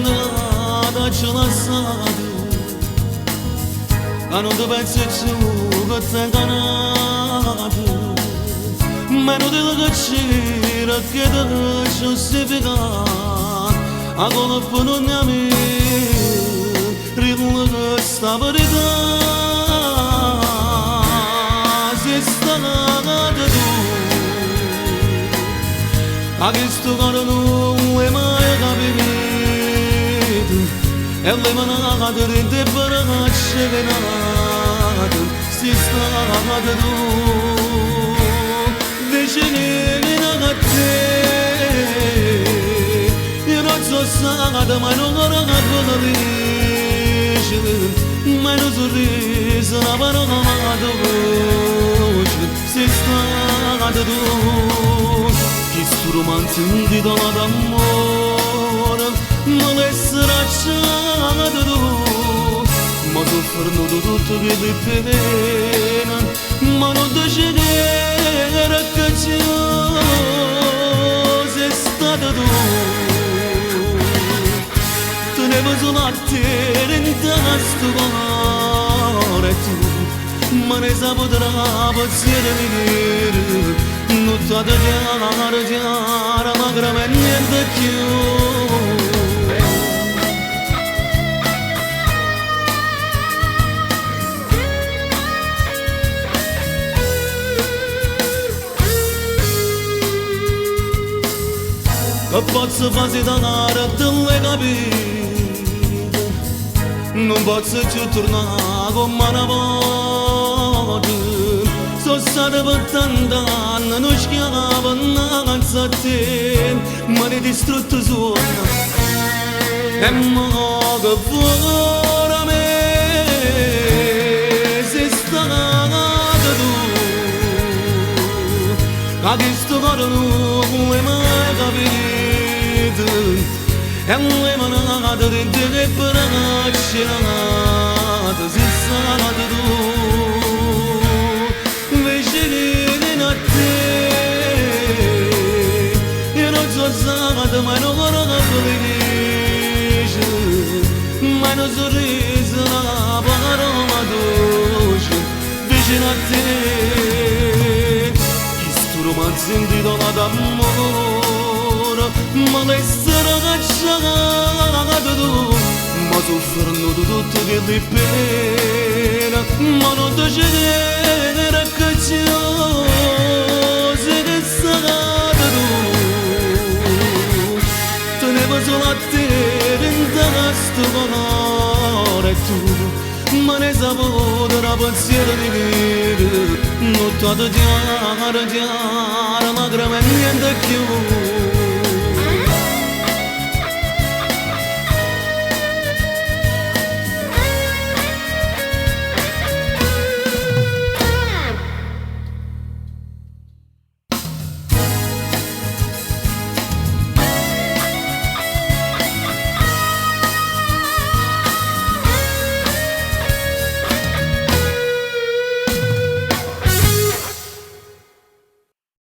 da çalasadu Kanodu ben seçugat sen kanadu Menu dil gacira keda şu sevigan Agolo punun yami Ridlu stabarida Zistagadu Agistu garunu emaya gabidu Elle managadır de baragat şevenadı Sistagadu Deşenin agatte Irazzo sagada manogara gabalishın Manuzuriz nabaragadu Sistagadu Istrumantın didaladan moran Malesraçadu Mazu fırnudu tügedi penan Mano da jegera kaçıyoruz estadadu Tu ne buzulattirin tastu baretu Mane zabudra batsiyedenir Nutada jara magramen yendekyu Kapatsı fazidanara dille gabida Non batsı çuturnago manavadı Sossada battandan Nushkiavannan satin Mani distrutto zona Emma gavora me Sistagadu Agistu garunu emaya gabidu Elle managadır de baragat şenadı Zissagadu Veşelinin atte Irazzo sagada manogara gabalishın Manuzuriz nabaramadushın Veşin atte Istrumantzin didaladan mora Malesra gaçagadu Mazu fırnudu tügedi pena Mano da jegera kaçıyoruz Estagadu Tu ne buzulattirin tastu baretu Mane zabudra batsiyedenir Nutada jara magramen yendekyu